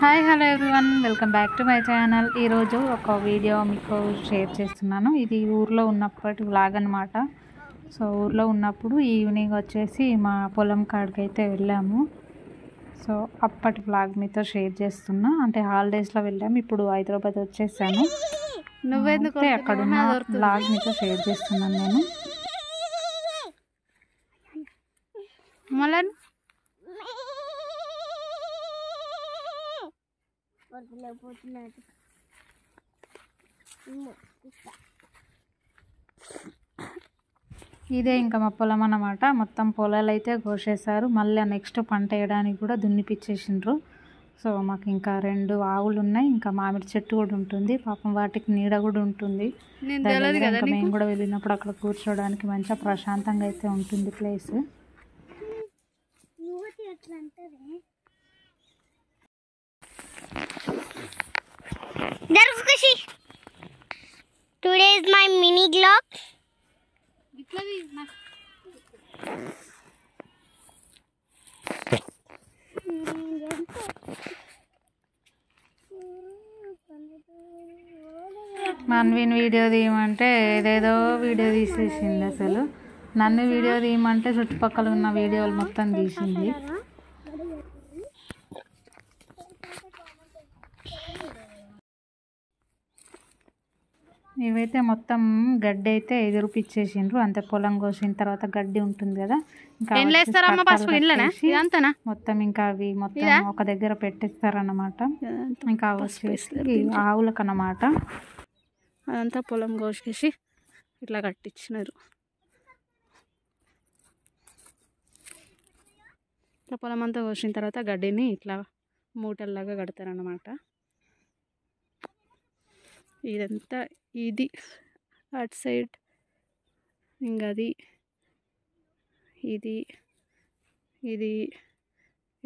Hi hello everyone, welcome back to my channel. ఈరోజు ఒక video మీకు షేర్ చేస్తున్నాను. ఇది ఊర్లో ఉన్నప్పటి వ్లాగ్ అనమాట. సో ఊర్లో ఉన్నప్పుడు ఈవినింగ్ వచ్చేసి మా పొలం కాడికి అయితే వెళ్ళాము. సో అప్పటి వ్లాగ్ మీతో షేర్ చేస్తున్నా. అంటే హాలిడేస్లో వెళ్ళాము, ఇప్పుడు హైదరాబాద్ వచ్చేసాను. నువ్వైతే అక్కడ ఉన్న వ్లాగ్ మీతో షేర్ చేస్తున్నాను నేను. మళ్ళీ ఇదే ఇంకా మా పొలం అన్నమాట. మొత్తం పొలాలు అయితే కోసేశారు. మళ్ళీ నెక్స్ట్ పంట వేయడానికి కూడా దున్నిపిచ్చేసిండ్రు. సో మాకు ఇంకా 2 ఆవులు ఉన్నాయి, ఇంకా మామిడి చెట్టు కూడా ఉంటుంది. పాపం వాటికి నీడ కూడా ఉంటుంది. ఇంకా మేము కూడా వెళ్ళినప్పుడు అక్కడ కూర్చోడానికి మంచిగా ప్రశాంతంగా అయితే ఉంటుంది place. Today is my mini vlog. Manvin video తీయమంటే ఏదేదో వీడియో తీసేసింది. అసలు నన్ను వీడియో తీయమంటే చుట్టుపక్కల ఉన్న వీడియోలు మొత్తం తీసింది. ఇవైతే మొత్తం గడ్డి అయితే ఎదురుపిచ్చేసిండ్రు. అంతే పొలం కోసిన తర్వాత గడ్డి ఉంటుంది కదా, ఇంకా మొత్తం ఇంకా అవి మొత్తం ఒక దగ్గర పెట్టేస్తారన్నమాట. ఇంకా వచ్చేసి ఆవులకు అన్నమాట. అదంతా పొలం కోసేసి ఇట్లా కట్టించినారు. ఇట్లా పొలం అంతా కోసిన తర్వాత గడ్డిని ఇట్లా మూటల్లాగా కడతారన్నమాట. ఇదంతా ఇది అటు సైడ్, ఇంకా అది ఇది ఇది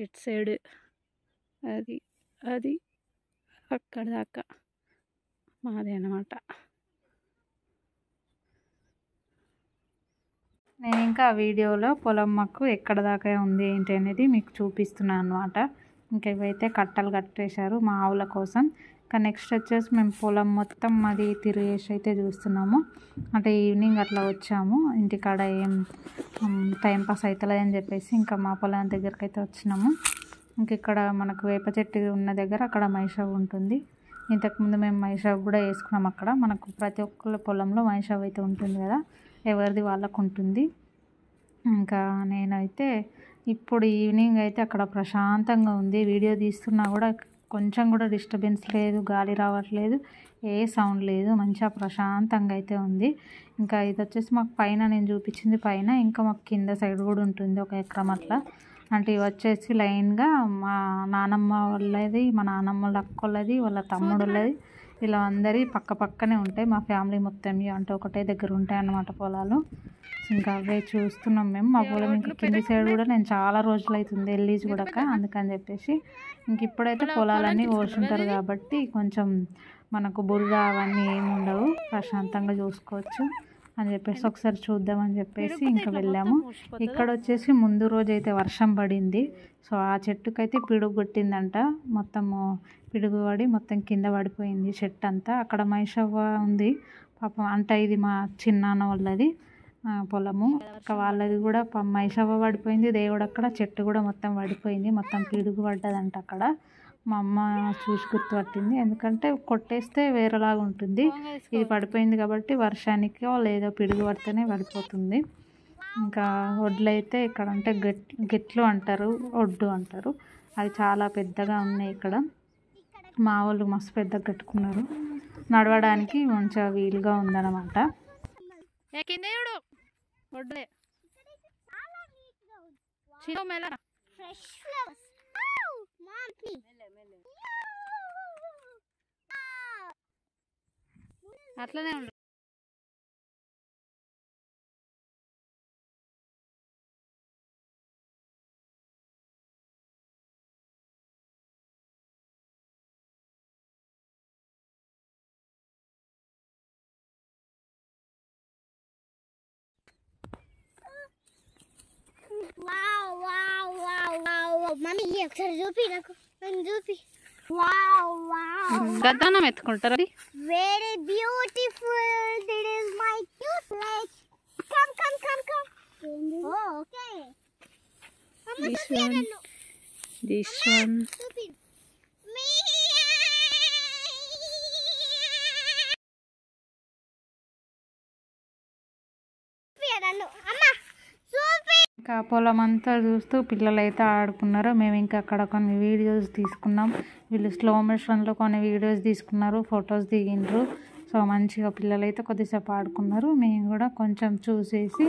ఇటు సైడ్, అది అది అక్కడ దాకా మాదే అన్నమాట. నేను ఇంకా వీడియోలో పొలం మాకు ఎక్కడ దాకా ఉంది ఏంటి అనేది మీకు చూపిస్తున్నాను అనమాట. ఇంకా ఇవైతే కట్టలు కట్టేశారు మా ఆవుల కోసం. ఇంకా నెక్స్ట్ వచ్చేసి మేము పొలం మొత్తం అది తిరిగేసి అయితే చూస్తున్నాము. అంటే ఈవినింగ్ అట్లా వచ్చాము, ఇంటికాడ ఏం టైంపాస్ అవుతలేదని చెప్పేసి ఇంకా మా పొలం దగ్గరికి అయితే వచ్చినాము. ఇంక ఇక్కడ మనకు వేప చెట్టు ఉన్న దగ్గర అక్కడ మైషవ్ ఉంటుంది. ఇంతకుముందు మేము మైషవ్ కూడా వేసుకున్నాం అక్కడ. మనకు ప్రతి ఒక్కళ్ళ పొలంలో మైషవ్ అయితే ఉంటుంది కదా, ఎవరిది వాళ్ళకు ఉంటుంది. ఇంకా నేనైతే ఇప్పుడు ఈవినింగ్ అయితే అక్కడ ప్రశాంతంగా ఉంది. వీడియో తీస్తున్నా కూడా కొంచెం కూడా డిస్టర్బెన్స్ లేదు, గాలి రావట్లేదు, ఏ సౌండ్ లేదు, మంచిగా ప్రశాంతంగా అయితే ఉంది. ఇంకా ఇది వచ్చేసి మాకు పైన నేను చూపించింది పైన, ఇంకా మాకు కింద సైడ్ కూడా ఉంటుంది 1 ఎకరం అట్లా. అంటే ఇవి వచ్చేసి లైన్గా మా నానమ్మ వాళ్ళది, మా నానమ్మ వాళ్ళ అక్కోళ్ళది, వాళ్ళ తమ్ముడు వాళ్ళది, ఇలా అందరి పక్క పక్కనే ఉంటాయి. మా ఫ్యామిలీ మొత్తం అంటే ఒకటే దగ్గర ఉంటాయి అన్నమాట పొలాలు. ఇంకా అవే చూస్తున్నాం మేము. మా పొలం ఇంకా కింది సైడ్ కూడా నేను చాలా రోజులు అవుతుంది వెళ్ళి చూడక, అందుకని చెప్పేసి ఇంక ఇప్పుడైతే పొలాలన్నీ కోసుంటారు కాబట్టి కొంచెం మనకు బురద అవన్నీ ఏమి ఉండవు, ప్రశాంతంగా చూసుకోవచ్చు అని చెప్పేసి ఒకసారి చూద్దామని చెప్పేసి ఇంకా వెళ్ళాము. ఇక్కడ వచ్చేసి ముందు రోజు అయితే వర్షం పడింది. సో ఆ చెట్టుకైతే పిడుగు కొట్టిందంట, మొత్తము పిడుగు పడి మొత్తం కింద పడిపోయింది చెట్టు అంతా. అక్కడ మైషవ్వ ఉంది పాపం, అంటే ఇది మా చిన్నాన్న వాళ్ళది పొలము. ఇంకా వాళ్ళది కూడా మైషవ్వ పడిపోయింది, దేవుడు అక్కడ చెట్టు కూడా మొత్తం పడిపోయింది, మొత్తం పిడుగు పడ్డదంట అక్కడ. మా అమ్మ చూసి గుర్తుపట్టింది, ఎందుకంటే కొట్టేస్తే వేరేలాగా ఉంటుంది, ఇది పడిపోయింది కాబట్టి వర్షానికో లేదో పిడుగు పడితేనే పడిపోతుంది. ఇంకా వడ్లు అయితే ఇక్కడ అంటే గెట్లు అంటారు, ఒడ్డు అంటారు, అవి చాలా పెద్దగా ఉన్నాయి ఇక్కడ. మా వాళ్ళు మస్తు పెద్దగా కట్టుకున్నారు, నడవడానికి మంచిగా వీలుగా ఉందన్నమాట. అట్లనే ఉండు. Wow, wow, wow, wow, wow. Mami, ये अक्षर जो भी रखो, मैं जो भी Wow, wow. గద్దన్నం ఎత్తుకుంటారు అది Very beautiful. This is my cute lake. Come, come, come, come. Oh, okay. Mama, This stupid. one. This one Stupid. Me. Amma, stupid. ఇంకా పొలం అంతా చూస్తూ పిల్లలు అయితే ఆడుకున్నారు. మేము ఇంకా అక్కడ కొన్ని వీడియోస్ తీసుకున్నాం. వీళ్ళు స్లో మోషన్లో కొన్ని వీడియోస్ తీసుకున్నారు, ఫొటోస్ దిగిండ్రు. సో మంచిగా పిల్లలు అయితే కొద్దిసేపు ఆడుకున్నారు. మేము కూడా కొంచెం చూసేసి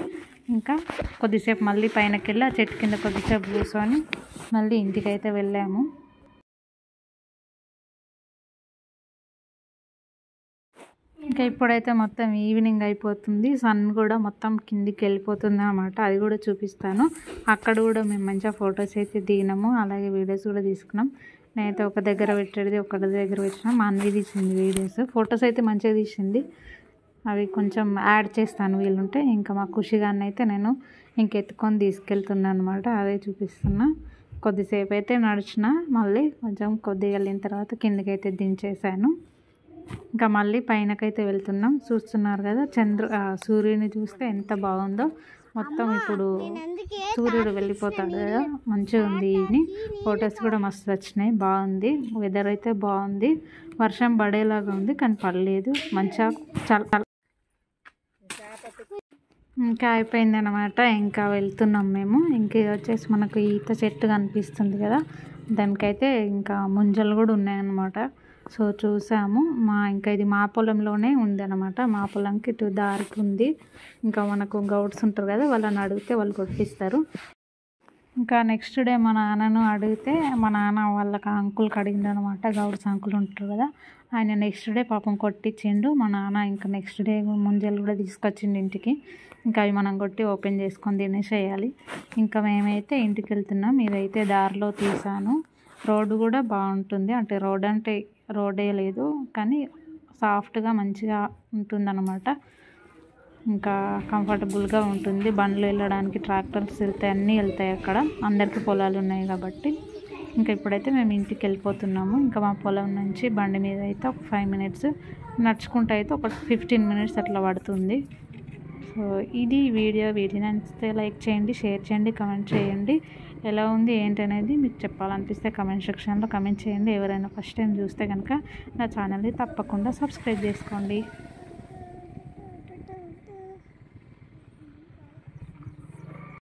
ఇంకా కొద్దిసేపు మళ్ళీ పైనకి వెళ్ళి ఆ చెట్టు కింద కొద్దిసేపు కూర్చొని మళ్ళీ ఇంటికి అయితే వెళ్ళాము. ఇంకా ఇప్పుడైతే మొత్తం ఈవినింగ్ అయిపోతుంది. సన్ కూడా మొత్తం కిందికి వెళ్ళిపోతుంది అన్నమాట. అది కూడా చూపిస్తాను. అక్కడ కూడా మేము మంచిగా ఫొటోస్ అయితే దిగినాము, అలాగే వీడియోస్ కూడా తీసుకున్నాం. నేనైతే ఒక దగ్గర పెట్టేది ఒక దగ్గర పెట్టినా. మా అన్వి తీసింది వీడియోస్, ఫొటోస్ అయితే మంచిగా తీసింది. అవి కొంచెం యాడ్ చేస్తాను వీలుంటే. ఇంకా మా ఖుషిగాన్ని అయితే నేను ఇంకెత్తుకొని తీసుకెళ్తున్నాను అనమాట. అదే చూపిస్తున్నా. కొద్దిసేపు అయితే నడిచిన, మళ్ళీ కొంచెం కొద్దిగా వెళ్ళిన తర్వాత కిందకైతే దించేసాను. ఇంకా మళ్ళీ పైనకైతే వెళ్తున్నాం. చూస్తున్నారు కదా సూర్యుని చూస్తే ఎంత బాగుందో. మొత్తం ఇప్పుడు సూర్యుడు వెళ్ళిపోతాడు కదా, మంచిగా ఉంది. ఈవినింగ్ ఫొటోస్ కూడా మస్తు వచ్చినాయి. బాగుంది, వెదర్ అయితే బాగుంది. వర్షం పడేలాగా ఉంది కానీ పడలేదు. మంచిగా చాలా ఇంకా అయిపోయింది అనమాట. ఇంకా వెళ్తున్నాం మేము. ఇంక ఇది వచ్చేసి మనకు ఈత చెట్టు కనిపిస్తుంది కదా, దానికైతే ఇంకా ముంజలు కూడా ఉన్నాయన్నమాట. సో చూసాము. ఇంకా ఇది మా పొలంలోనే ఉంది అనమాట. మా పొలంకి ఇటు దారికి ఉంది. ఇంకా మనకు గౌడ్స్ ఉంటారు కదా, వాళ్ళని అడిగితే వాళ్ళు కొట్టిస్తారు. ఇంకా నెక్స్ట్ డే మా నాన్నను అడిగితే మా నాన్న వాళ్ళకి అంకుల్కి అడిగిండు అనమాట. గౌడ్స్ అంకుల్ ఉంటారు కదా, ఆయన నెక్స్ట్ డే పాపం కొట్టించిండు. మా నాన్న ఇంకా నెక్స్ట్ డే ముంజలు కూడా తీసుకొచ్చిండు ఇంటికి. ఇంకా అవి మనం కొట్టి ఓపెన్ చేసుకొని తినేసేయాలి. ఇంకా మేమైతే ఇంటికి వెళ్తున్నాం. ఇదైతే దారిలో తీసాను. రోడ్డు కూడా బాగుంటుంది. అంటే రోడ్డే లేదు కానీ సాఫ్ట్గా మంచిగా ఉంటుందన్నమాట. ఇంకా కంఫర్టబుల్గా ఉంటుంది. బండ్లు వెళ్ళడానికి, ట్రాక్టర్స్ వెళ్తాయి, అన్నీ వెళ్తాయి అక్కడ. అందరికీ పొలాలు ఉన్నాయి కాబట్టి. ఇంకా ఇప్పుడైతే మేము ఇంటికి వెళ్ళిపోతున్నాము. ఇంకా మా పొలం నుంచి బండి మీద అయితే ఒక 5 minutes, నడుచుకుంటూ అయితే ఒక 15 minutes అట్లా పడుతుంది. సో ఇది వీడియో నచ్చితే లైక్ చేయండి, షేర్ చేయండి, కమెంట్ చేయండి. ఎలా ఉంది ఏంటి అనేది మీకు చెప్పాలనిపిస్తే కమెంట్ సెక్షన్లో కమెంట్ చేయండి. ఎవరైనా ఫస్ట్ టైం చూస్తే కనుక నా ఛానల్ని తప్పకుండా సబ్స్క్రైబ్ చేసుకోండి.